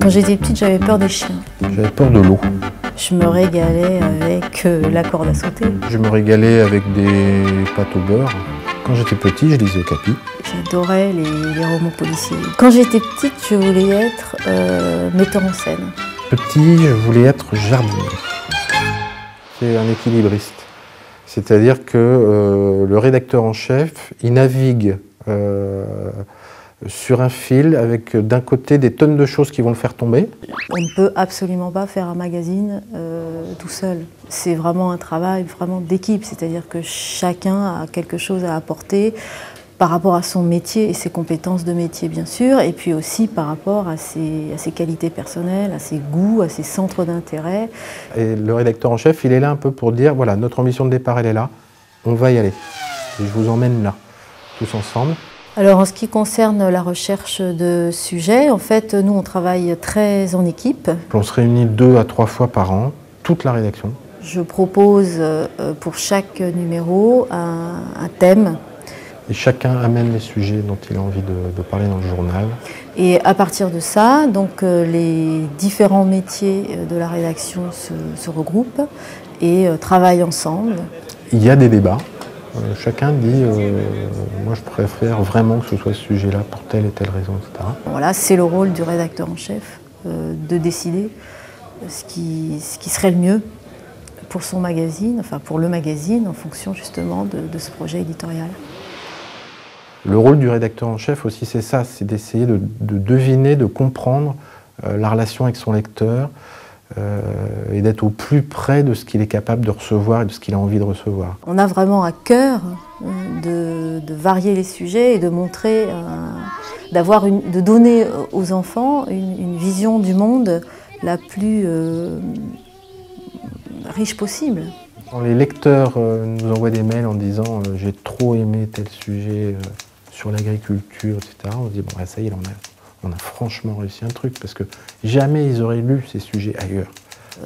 Quand j'étais petite, j'avais peur des chiens. J'avais peur de l'eau. Je me régalais avec la corde à sauter. Je me régalais avec des pâtes au beurre. Quand j'étais petit, je lisais Okapi. J'adorais les romans policiers. Quand j'étais petite, je voulais être metteur en scène. Petit, je voulais être jardinier. C'est un équilibriste. C'est-à-dire que le rédacteur en chef, il navigue sur un fil avec d'un côté des tonnes de choses qui vont le faire tomber. On ne peut absolument pas faire un magazine tout seul. C'est vraiment un travail vraiment d'équipe, c'est-à-dire que chacun a quelque chose à apporter par rapport à son métier et ses compétences de métier bien sûr, et puis aussi par rapport à ses qualités personnelles, à ses goûts, à ses centres d'intérêt. Et le rédacteur en chef, il est là un peu pour dire, voilà, notre ambition de départ, elle est là, on va y aller. Et je vous emmène là, tous ensemble. Alors en ce qui concerne la recherche de sujets, en fait, nous on travaille très en équipe. On se réunit 2 à 3 fois par an, toute la rédaction. Je propose pour chaque numéro un thème. Et chacun amène les sujets dont il a envie de parler dans le journal. Et à partir de ça, donc, les différents métiers de la rédaction se regroupent et travaillent ensemble. Il y a des débats. Chacun dit moi je préfère vraiment que ce soit ce sujet-là pour telle et telle raison, etc. Voilà, c'est le rôle du rédacteur en chef de décider ce qui serait le mieux pour son magazine, enfin pour le magazine, en fonction justement de ce projet éditorial. Le rôle du rédacteur en chef aussi, c'est ça, c'est d'essayer de deviner, de comprendre la relation avec son lecteur et d'être au plus près de ce qu'il est capable de recevoir et de ce qu'il a envie de recevoir. On a vraiment à cœur de varier les sujets et de montrer, de donner aux enfants une vision du monde la plus riche possible. Quand les lecteurs nous envoient des mails en disant j'ai trop aimé tel sujet sur l'agriculture, etc., on se dit bon, ça y est, on a franchement réussi un truc, parce que jamais ils auraient lu ces sujets ailleurs.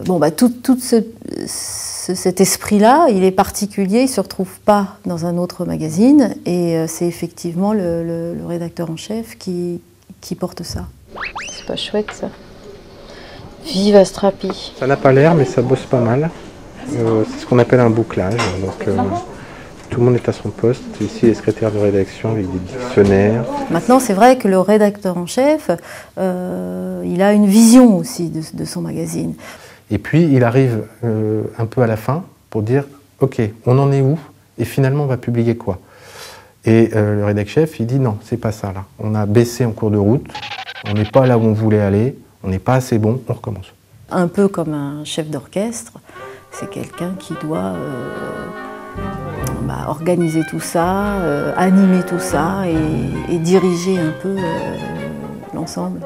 Bon, tout cet esprit-là, il est particulier, il ne se retrouve pas dans un autre magazine, et c'est effectivement le rédacteur en chef qui porte ça. C'est pas chouette ça. Vive Astrapi. Ça n'a pas l'air, mais ça bosse pas mal. C'est ce qu'on appelle un bouclage. Donc, tout le monde est à son poste. Ici, les secrétaires de rédaction avec des dictionnaires. Maintenant, c'est vrai que le rédacteur en chef, il a une vision aussi de son magazine. Et puis, il arrive un peu à la fin pour dire « Ok, on en est où? Et finalement, on va publier quoi ?» Et le rédacteur chef, il dit « Non, c'est pas ça là. On a baissé en cours de route. On n'est pas là où on voulait aller. On n'est pas assez bon. On recommence. » Un peu comme un chef d'orchestre, c'est quelqu'un qui doit organiser tout ça, animer tout ça et diriger un peu l'ensemble.